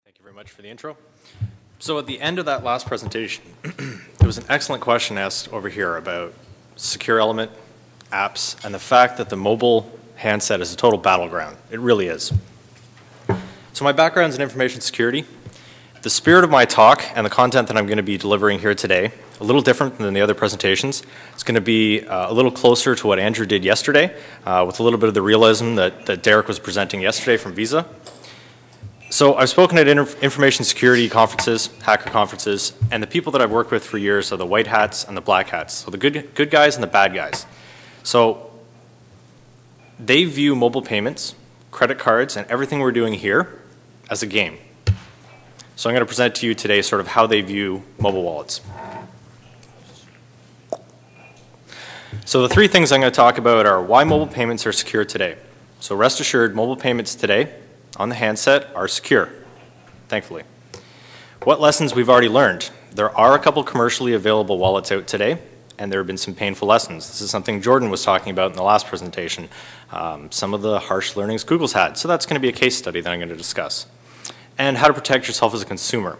Thank you very much for the intro. So at the end of that last presentation, there was an excellent question asked over here about secure element, apps, and the fact that the mobile handset is a total battleground. It really is. So my background is in information security. The spirit of my talk and the content that I'm going to be delivering here today, a little different than the other presentations. It's going to be a little closer to what Andrew did yesterday, with a little bit of the realism that Derek was presenting yesterday from Visa. So I've spoken at information security conferences, hacker conferences, and the people that I've worked with for years are the white hats and the black hats, so the good guys and the bad guys. So they view mobile payments, credit cards, and everything we're doing here as a game. So I'm going to present to you today sort of how they view mobile wallets. So the three things I'm going to talk about are why mobile payments are secure today. So rest assured, mobile payments today on the handset are secure, thankfully. What lessons we've already learned. There are a couple commercially available wallets out today, and there have been some painful lessons. This is something Jordan was talking about in the last presentation. Some of the harsh learnings Google's had. So that's going to be a case study that I'm going to discuss. And how to protect yourself as a consumer.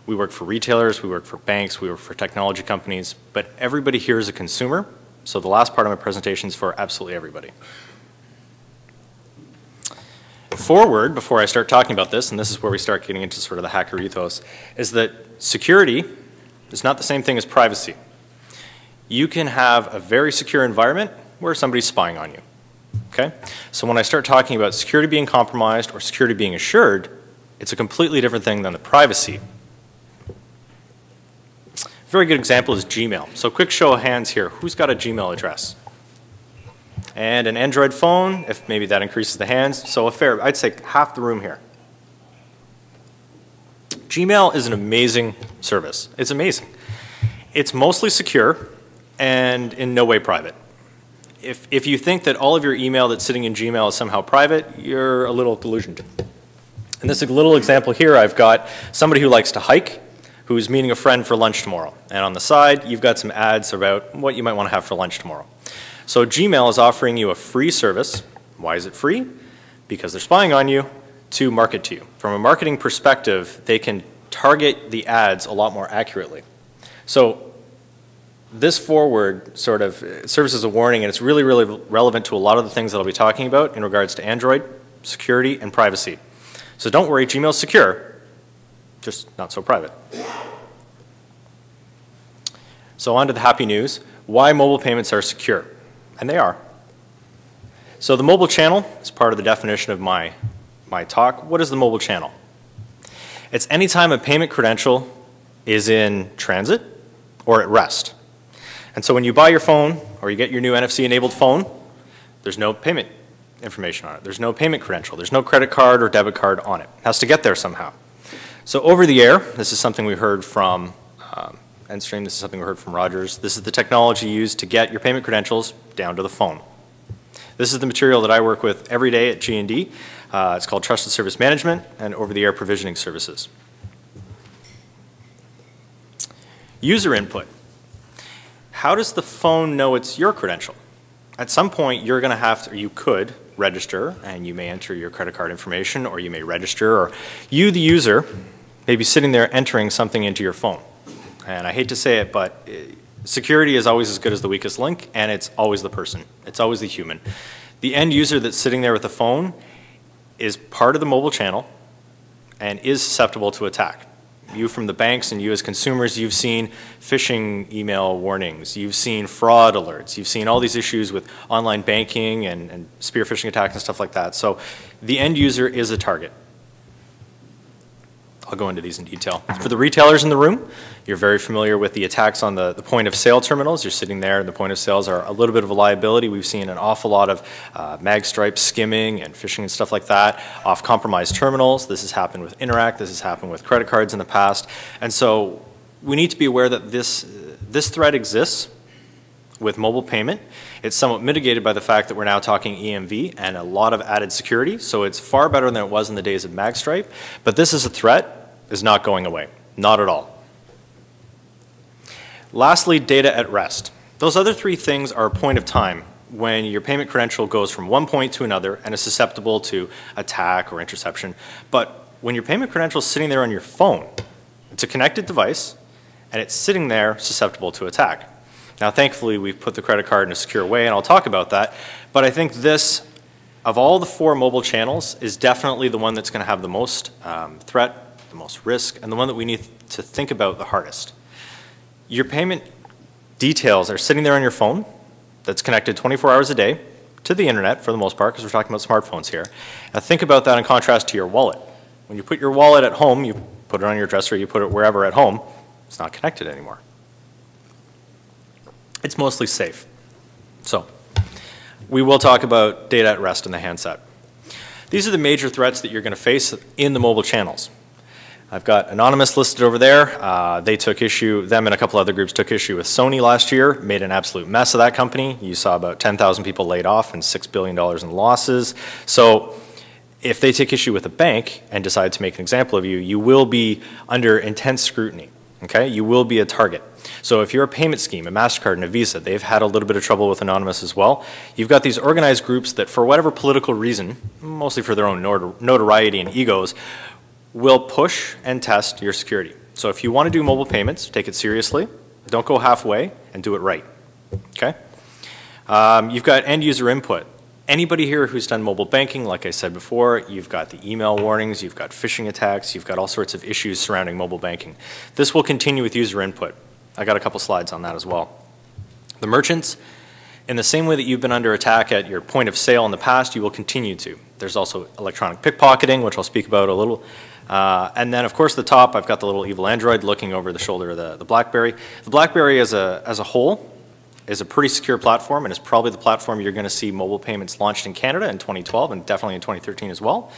We work for retailers, we work for banks, we work for technology companies, but everybody here is a consumer, so the last part of my presentation is for absolutely everybody. Forward, before I start talking about this, and this is where we start getting into sort of the hacker ethos, is that security is not the same thing as privacy. You can have a very secure environment where somebody's spying on you, okay? So when I start talking about security being compromised or security being assured, it's a completely different thing than the privacy. A very good example is Gmail. So quick show of hands here. Who's got a Gmail address? And an Android phone, if maybe that increases the hands. So I'd say half the room here. Gmail is an amazing service. It's amazing. It's mostly secure and in no way private. If you think that all of your email that's sitting in Gmail is somehow private, you're a little delusioned. In this little example here, I've got somebody who likes to hike, who's meeting a friend for lunch tomorrow. And on the side, you've got some ads about what you might want to have for lunch tomorrow. So Gmail is offering you a free service. Why is it free? Because they're spying on you to market to you. From a marketing perspective, they can target the ads a lot more accurately. So this forward sort of serves as a warning, and it's really, really relevant to a lot of the things that I'll be talking about in regards to Android, security, and privacy. So don't worry, Gmail's secure, just not so private. So on to the happy news, why mobile payments are secure. And they are. So the mobile channel is part of the definition of my talk. What is the mobile channel? It's any time a payment credential is in transit or at rest. And so when you buy your phone or you get your new NFC-enabled phone, there's no payment information on it. There's no payment credential. There's no credit card or debit card on it. It has to get there somehow. So over the air, this is something we heard from Endstream. This is something we heard from Rogers. This is the technology used to get your payment credentials down to the phone. This is the material that I work with every day at G&D. It's called Trusted Service Management and over-the-air provisioning services. User input. How does the phone know it's your credential? At some point, you're going to have to, or you could register, and you may enter your credit card information, or you may register, or you, the user, may be sitting there entering something into your phone. And I hate to say it, but security is always as good as the weakest link, and it's always the person. It's always the human. The end user that's sitting there with the phone is part of the mobile channel and is susceptible to attack. You from the banks and you as consumers, you've seen phishing email warnings, you've seen fraud alerts, you've seen all these issues with online banking and spear phishing attacks and stuff like that. So the end user is a target. I'll go into these in detail. For the retailers in the room, you're very familiar with the attacks on the point of sale terminals. You're sitting there and the point of sales are a little bit of a liability. We've seen an awful lot of mag stripe skimming and phishing and stuff like that off compromised terminals. This has happened with Interac. This has happened with credit cards in the past. And so we need to be aware that this threat exists with mobile payment. It's somewhat mitigated by the fact that we're now talking EMV and a lot of added security. So it's far better than it was in the days of mag stripe. But this is a threat. Is not going away. Not at all. Lastly, data at rest. Those other three things are a point of time when your payment credential goes from one point to another and is susceptible to attack or interception. But when your payment credential is sitting there on your phone, it's a connected device, and it's sitting there susceptible to attack. Now, thankfully, we've put the credit card in a secure way, and I'll talk about that. But I think this, of all the 4 mobile channels, is definitely the one that's going to have the most threat, the most risk, and the one that we need to think about the hardest. Your payment details are sitting there on your phone that's connected 24 hours a day to the internet for the most part, because we're talking about smartphones here. Now, think about that in contrast to your wallet. When you put your wallet at home, you put it on your dresser, you put it wherever at home, it's not connected anymore. It's mostly safe. So, we will talk about data at rest in the handset. These are the major threats that you're going to face in the mobile channels. I've got Anonymous listed over there. They took issue, them and a couple other groups took issue with Sony last year, made an absolute mess of that company. You saw about 10,000 people laid off and $6 billion in losses. So if they take issue with a bank and decide to make an example of you, you will be under intense scrutiny. Okay? You will be a target. So if you're a payment scheme, a MasterCard and a Visa, they've had a little bit of trouble with Anonymous as well. You've got these organized groups that for whatever political reason, mostly for their own notoriety and egos, will push and test your security. So if you want to do mobile payments, take it seriously. Don't go halfway and do it right. Okay? You've got end user input. Anybody here who's done mobile banking, like I said before, you've got the email warnings, you've got phishing attacks, you've got all sorts of issues surrounding mobile banking. This will continue with user input. I got a couple slides on that as well. The merchants, in the same way that you've been under attack at your point of sale in the past, you will continue to. There's also electronic pickpocketing, which I'll speak about a little. And then, of course, the top, I've got the little evil Android looking over the shoulder of the BlackBerry. The BlackBerry as a whole is a pretty secure platform, and is probably the platform you're going to see mobile payments launched in Canada in 2012 and definitely in 2013 as well.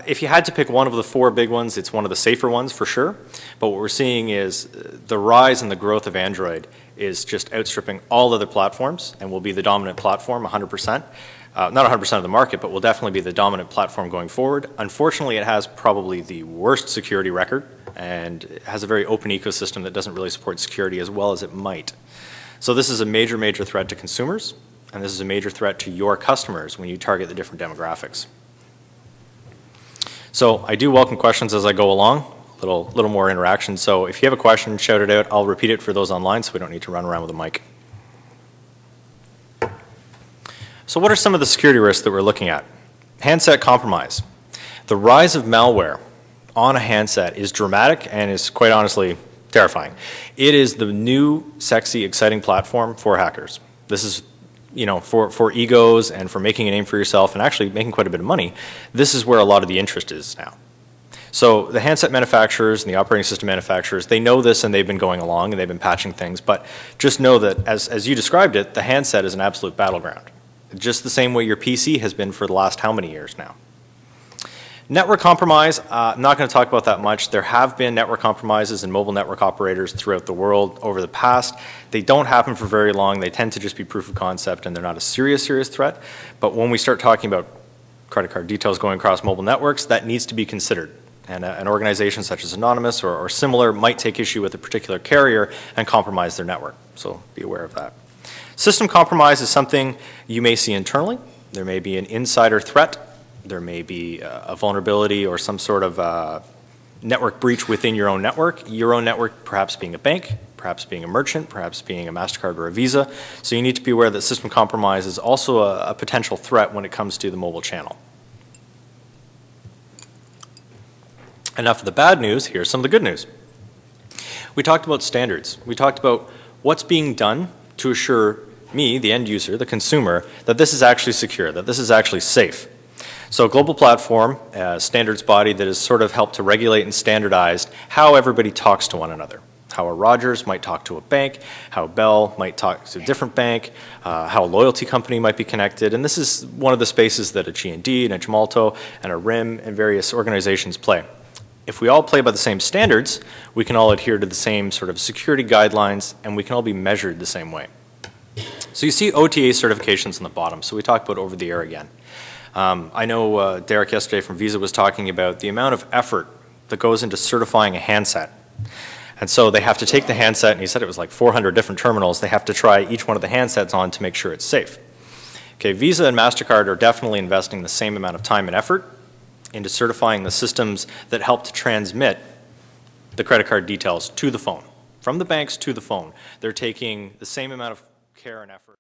If you had to pick one of the 4 big ones, it's one of the safer ones for sure. But what we're seeing is the rise and the growth of Android is just outstripping all other platforms and will be the dominant platform 100%. Not 100% of the market, but will definitely be the dominant platform going forward. Unfortunately, it has probably the worst security record and it has a very open ecosystem that doesn't really support security as well as it might. So this is a major, major threat to consumers, and this is a major threat to your customers when you target the different demographics. So I do welcome questions as I go along, a little more interaction. So if you have a question, shout it out. I'll repeat it for those online so we don't need to run around with a mic. So what are some of the security risks that we're looking at? Handset compromise. The rise of malware on a handset is dramatic and is quite honestly terrifying. It is the new, sexy, exciting platform for hackers. This is, you know, for egos and for making a name for yourself and actually making quite a bit of money. This is where a lot of the interest is now. So the handset manufacturers and the operating system manufacturers, they know this and they've been going along and they've been patching things, but just know that as you described it, the handset is an absolute battleground. Just the same way your PC has been for the last how many years now. Network compromise, I'm not going to talk about that much. There have been network compromises in mobile network operators throughout the world over the past. They don't happen for very long. They tend to just be proof of concept and they're not a serious threat. But when we start talking about credit card details going across mobile networks, that needs to be considered. And an organization such as Anonymous or similar might take issue with a particular carrier and compromise their network. So be aware of that. System compromise is something you may see internally. There may be an insider threat. There may be a vulnerability or some sort of network breach within your own network perhaps being a bank, perhaps being a merchant, perhaps being a MasterCard or a Visa. So you need to be aware that system compromise is also a potential threat when it comes to the mobile channel. Enough of the bad news, here's some of the good news. We talked about standards. We talked about what's being done to assure me, the end user, the consumer, that this is actually secure, that this is actually safe. So a global platform, a standards body that has sort of helped to regulate and standardize how everybody talks to one another. How a Rogers might talk to a bank, how Bell might talk to a different bank, how a loyalty company might be connected. And this is one of the spaces that a G&D and a Gemalto and a RIM and various organizations play. If we all play by the same standards, we can all adhere to the same sort of security guidelines and we can all be measured the same way. So you see OTA certifications on the bottom. So we talked about over the air again. I know Derek yesterday from Visa was talking about the amount of effort that goes into certifying a handset. And so they have to take the handset, and he said it was like 400 different terminals. They have to try each one of the handsets on to make sure it's safe. Okay, Visa and MasterCard are definitely investing the same amount of time and effort into certifying the systems that help to transmit the credit card details to the phone, from the banks to the phone. They're taking the same amount of care and effort.